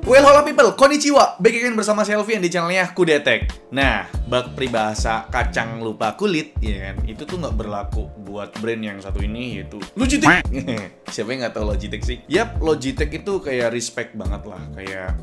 Well, hola people, konnichiwa. Back again bersama Selvian di channelnya Kudetek. Nah, bak peribahasa kacang lupa kulit, ya kan? Itu tuh nggak berlaku buat brand yang satu ini, yaitu Logitech. Siapa yang nggak tahu Logitech sih? Yap, Logitech itu kayak respect banget lah, kayak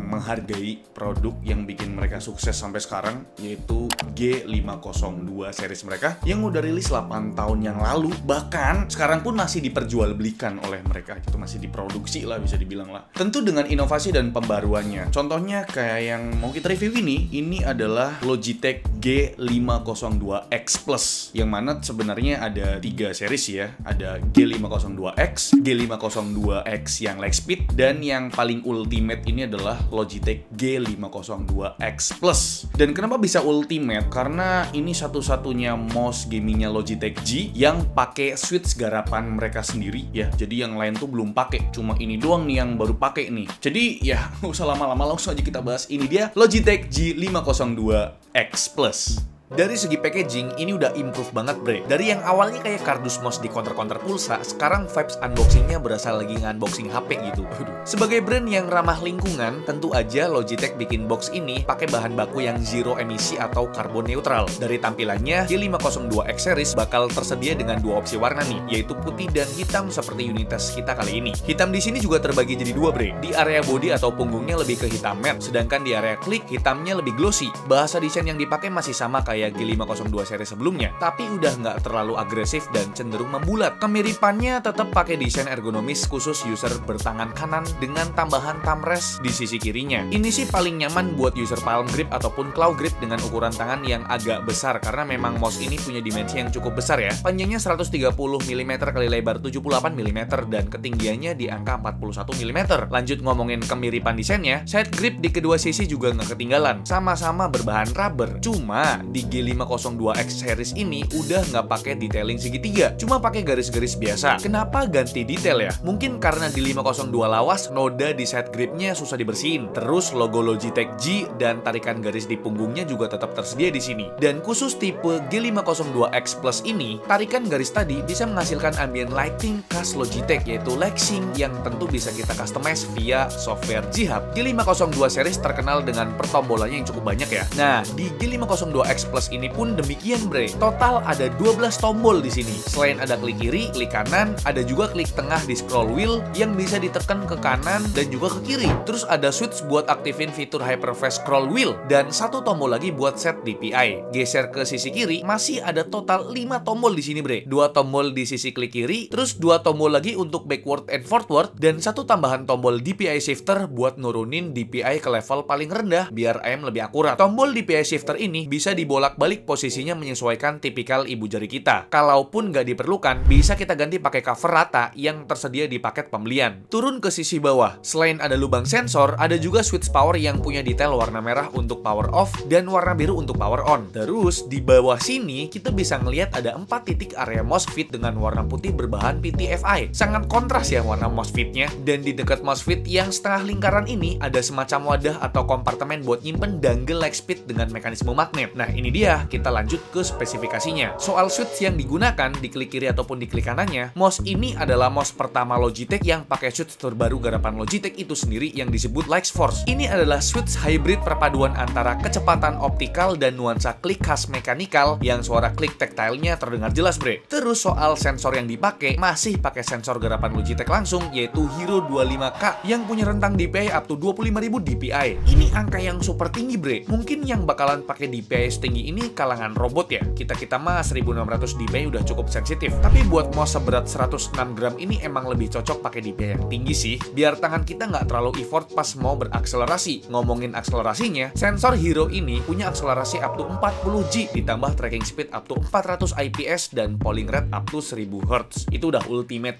menghargai produk yang bikin mereka sukses sampai sekarang, yaitu G502 series mereka yang udah rilis 8 tahun yang lalu. Bahkan sekarang pun masih diperjualbelikan oleh mereka, gitu, masih diproduksi lah bisa dibilang lah. Tentu dengan inovasi dan pembaruannya. Contohnya kayak yang mau kita review ini adalah Logitech G502X Plus, yang mana sebenarnya ada 3 series ya. Ada G502X, G502X yang Lightspeed, dan yang paling ultimate ini adalah Logitech G502X Plus. Dan kenapa bisa ultimate? Karena ini satu-satunya mouse gamingnya Logitech G yang pakai switch garapan mereka sendiri ya. Jadi yang lain tuh belum pakai, cuma ini doang nih yang baru pakai nih. Jadi ya nggak usah lama-lama, langsung aja kita bahas. Ini dia Logitech G502X Plus. Dari segi packaging, ini udah improve banget bre. Dari yang awalnya kayak kardus mouse di counter-counter pulsa, sekarang vibes unboxingnya berasa lagi nge-unboxing HP gitu. Sebagai brand yang ramah lingkungan, tentu aja Logitech bikin box ini pakai bahan baku yang zero emisi atau karbon neutral. Dari tampilannya, G502X series bakal tersedia dengan 2 opsi warna nih, yaitu putih dan hitam seperti unitas kita kali ini. Hitam di sini juga terbagi jadi 2 bre. Di area body atau punggungnya lebih ke hitam matte, sedangkan di area klik hitamnya lebih glossy. Bahasa desain yang dipakai masih sama kayak G502 seri sebelumnya, tapi udah nggak terlalu agresif dan cenderung membulat. Kemiripannya tetap pakai desain ergonomis khusus user bertangan kanan dengan tambahan thumb rest di sisi kirinya. Ini sih paling nyaman buat user palm grip ataupun claw grip dengan ukuran tangan yang agak besar, karena memang mouse ini punya dimensi yang cukup besar ya. Panjangnya 130 mm kali lebar 78 mm dan ketinggiannya di angka 41 mm. Lanjut ngomongin kemiripan desainnya, side grip di kedua sisi juga nggak ketinggalan. Sama-sama berbahan rubber. Cuma di G502X series ini udah nggak pakai detailing segitiga, cuma pakai garis-garis biasa. Kenapa ganti detail ya? Mungkin karena di 502 lawas, noda di side gripnya susah dibersihin. Terus logo Logitech G dan tarikan garis di punggungnya juga tetap tersedia di sini. Dan khusus tipe G502X Plus ini, tarikan garis tadi bisa menghasilkan ambient lighting khas Logitech, yaitu Lexing, yang tentu bisa kita customize via software G-Hub. G502 series terkenal dengan pertombolannya yang cukup banyak ya. Nah, di G502X Plus ini pun demikian bre. Total ada 12 tombol di sini. Selain ada klik kiri, klik kanan, ada juga klik tengah di scroll wheel yang bisa ditekan ke kanan dan juga ke kiri. Terus ada switch buat aktifin fitur hyperfast scroll wheel dan 1 tombol lagi buat set DPI. Geser ke sisi kiri, masih ada total 5 tombol di sini bre. 2 tombol di sisi klik kiri, terus 2 tombol lagi untuk backward and forward, dan 1 tambahan tombol DPI shifter buat nurunin DPI ke level paling rendah biar aim lebih akurat. Tombol DPI shifter ini bisa dibolak-balik posisinya menyesuaikan tipikal ibu jari kita. Kalaupun nggak diperlukan, bisa kita ganti pakai cover rata yang tersedia di paket pembelian. Turun ke sisi bawah, selain ada lubang sensor, ada juga switch power yang punya detail warna merah untuk power off dan warna biru untuk power on. Terus di bawah sini kita bisa ngelihat ada 4 titik area MOSFET dengan warna putih berbahan PTFI. Sangat kontras ya warna MOSFET-nya. Dan di dekat MOSFET yang setengah lingkaran ini ada semacam wadah atau kompartemen buat nyimpen dangle Lightspeed dengan mekanisme magnet. Nah ini dia, kita lanjut ke spesifikasinya. Soal switch yang digunakan di klik kiri ataupun di klik kanannya, mouse ini adalah mouse pertama Logitech yang pakai switch terbaru garapan Logitech itu sendiri yang disebut LightForce. Ini adalah switch hybrid perpaduan antara kecepatan optikal dan nuansa klik khas mekanikal yang suara klik tactile-nya terdengar jelas bre. Terus soal sensor yang dipakai, masih pakai sensor garapan Logitech langsung, yaitu Hero 25K yang punya rentang DPI up to 25.000 DPI. Ini angka yang super tinggi bre. Mungkin yang bakalan pakai DPI setinggi ini kalangan robot ya. Kita mah 1600 DPI udah cukup sensitif. Tapi buat mouse seberat 106 gram ini emang lebih cocok pakai DPI yang tinggi sih, biar tangan kita nggak terlalu effort pas mau berakselerasi. Ngomongin akselerasinya, sensor Hero ini punya akselerasi up to 40G ditambah tracking speed up to 400 IPS dan polling rate up to 1000 Hz. Itu udah ultimate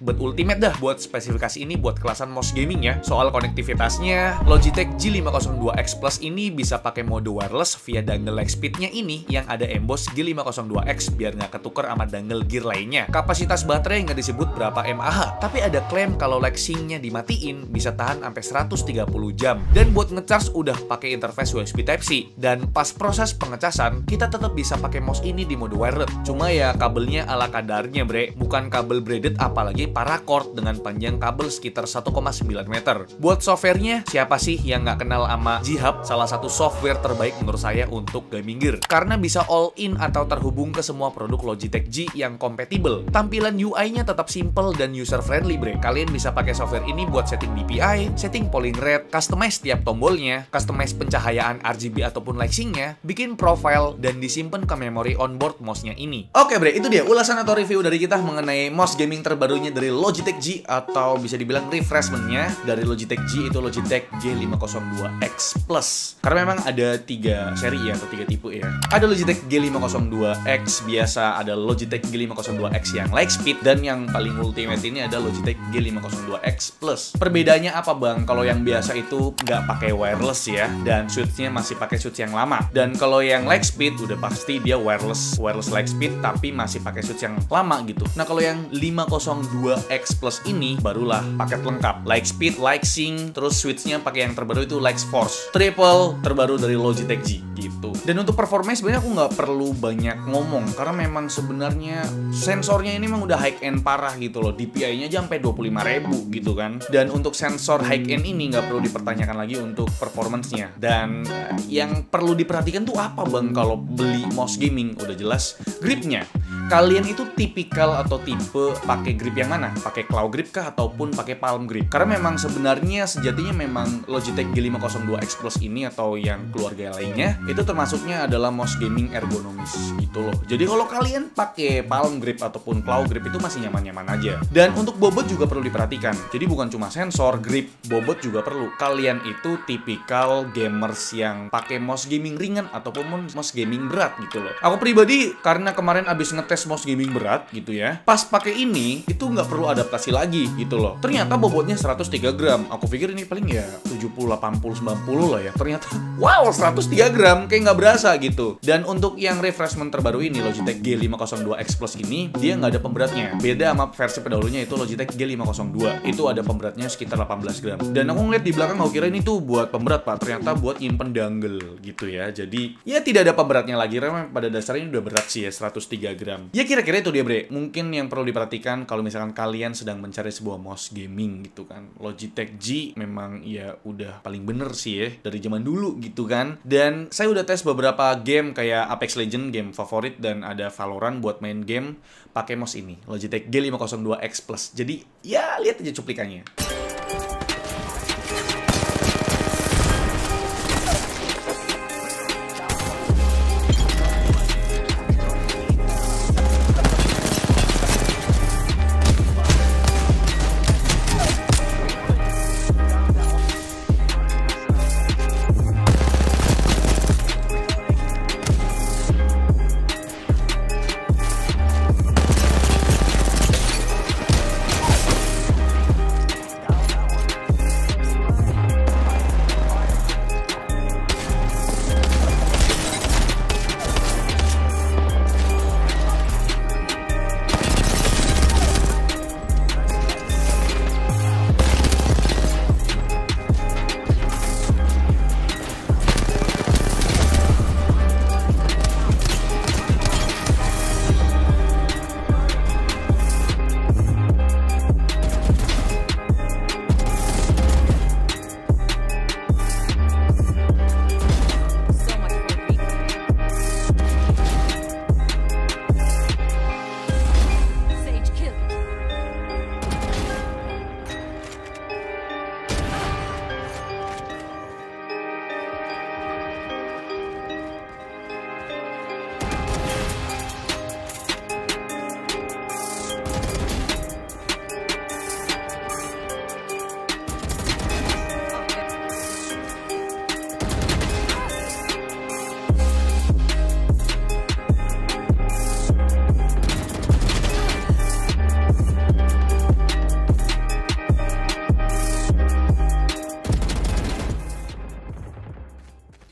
dah buat spesifikasi ini buat kelasan mouse gaming ya. Soal konektivitasnya, Logitech G502X Plus ini bisa pakai mode wireless via dangle Lightspeed-nya ini ini yang ada emboss G502X biar nggak ketuker sama dangle gear lainnya. Kapasitas baterai nggak disebut berapa mAh, tapi ada klaim kalau Lexing-nya dimatiin bisa tahan sampai 130 jam. Dan buat ngecas udah pakai interface USB Type-C. Dan pas proses pengecasan, kita tetap bisa pakai mouse ini di mode wired. Cuma ya kabelnya ala kadarnya bre, bukan kabel braided apalagi paracord dengan panjang kabel sekitar 1,9 meter. Buat softwarenya, siapa sih yang nggak kenal sama G-Hub, salah satu software terbaik menurut saya untuk gaming gear. Karena bisa all in atau terhubung ke semua produk Logitech G yang kompatibel. Tampilan UI-nya tetap simple dan user friendly bre. Kalian bisa pakai software ini buat setting DPI, setting polling rate, customize tiap tombolnya, customize pencahayaan RGB ataupun lighting-nya, bikin profile, dan disimpan ke memori onboard mouse-nya ini. Oke bre, itu dia ulasan atau review dari kita mengenai mouse gaming terbarunya dari Logitech G, atau bisa dibilang refreshment-nya dari Logitech G, itu Logitech G502X Plus. Karena memang ada 3 seri ya, atau 3 tipe ya. Ada Logitech G502X biasa, ada Logitech G502X yang Lightspeed, dan yang paling ultimate ini ada Logitech G502X Plus. Perbedaannya apa bang? Kalau yang biasa itu nggak pakai wireless ya, dan switch-nya masih pakai switch yang lama. Dan kalau yang Lightspeed udah pasti dia wireless Lightspeed tapi masih pakai switch yang lama gitu. Nah kalau yang 502X Plus ini barulah paket lengkap, Lightspeed, Lightsync, terus switch-nya pakai yang terbaru itu Lightforce, triple terbaru dari Logitech G gitu. Dan untuk performance sebenarnya aku nggak perlu banyak ngomong karena memang sebenarnya sensornya ini memang udah high end parah gitu loh, DPI-nya aja sampai 25.000 gitu kan. Dan untuk sensor high end ini nggak perlu dipertanyakan lagi untuk performance-nya. Dan yang perlu diperhatikan tuh apa bang kalau beli mouse gaming? Udah jelas gripnya. Kalian itu tipikal atau tipe pakai grip yang mana? Pakai claw grip kah ataupun pakai palm grip? Karena memang sebenarnya sejatinya memang Logitech G502X Plus ini atau yang keluarga lainnya itu termasuknya adalah mouse gaming ergonomis gitu loh. Jadi kalau kalian pakai palm grip ataupun claw grip itu masih nyaman-nyaman aja. Dan untuk bobot juga perlu diperhatikan. Jadi bukan cuma sensor, grip, bobot juga perlu. Kalian itu tipikal gamers yang pakai mouse gaming ringan ataupun mouse gaming berat gitu loh. Aku pribadi karena kemarin abis ngetes mouse gaming berat gitu ya, pas pakai ini itu nggak perlu adaptasi lagi gitu loh. Ternyata bobotnya 103 gram. Aku pikir ini paling ya 70, 80, 90 lah ya. Ternyata wow 103 gram, kayak nggak berasa gitu. Dan untuk yang refreshment terbaru ini Logitech G502X Plus ini dia nggak ada pemberatnya. Beda sama versi pendahulunya itu Logitech G502. Itu ada pemberatnya sekitar 18 gram. Dan aku ngeliat di belakang aku kira ini tuh buat pemberat pak. Ternyata buat nyimpen dangle gitu ya. Jadi ya tidak ada pemberatnya lagi. Karena pada dasarnya ini udah berat sih ya 103 gram. Ya kira-kira itu dia bre. Mungkin yang perlu diperhatikan kalau misalkan kalian sedang mencari sebuah mouse gaming gitu kan. Logitech G memang ya udah paling bener sih ya dari zaman dulu gitu kan. Dan saya udah tes beberapa game kayak Apex Legends, game favorit, dan ada Valorant buat main game pakai mouse ini Logitech G502X Plus. Jadi ya lihat aja cuplikannya.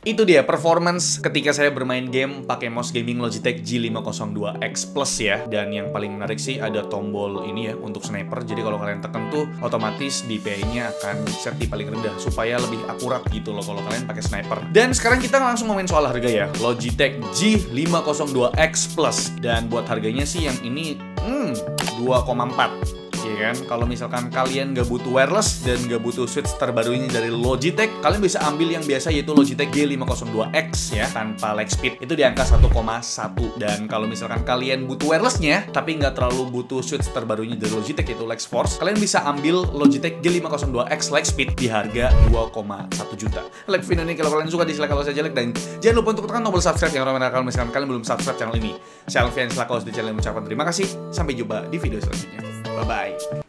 Itu dia performance ketika saya bermain game pakai mouse gaming Logitech G502X Plus ya. Dan yang paling menarik sih ada tombol ini ya untuk sniper. Jadi kalau kalian tekan tuh otomatis DPI-nya akan set di paling rendah supaya lebih akurat gitu loh kalau kalian pakai sniper. Dan sekarang kita langsung ngomongin soal harga ya. Logitech G502X Plus, dan buat harganya sih yang ini 2,4. Ya kan, kalau misalkan kalian nggak butuh wireless dan nggak butuh switch terbarunya dari Logitech, kalian bisa ambil yang biasa yaitu Logitech G502X ya, tanpa lag speed, itu di angka 1,1. Dan kalau misalkan kalian butuh wirelessnya tapi nggak terlalu butuh switch terbarunya dari Logitech yaitu LexForce, kalian bisa ambil Logitech G502X lag speed di harga 2,1 juta. Like video ini kalau kalian suka, dislike kalau saya jelek, dan jangan lupa untuk tekan tombol subscribe yang ramai kalau misalkan kalian belum subscribe channel ini. Saya Alfian selaku host di channel, mengucapkan terima kasih. Sampai jumpa di video selanjutnya. Bye-bye.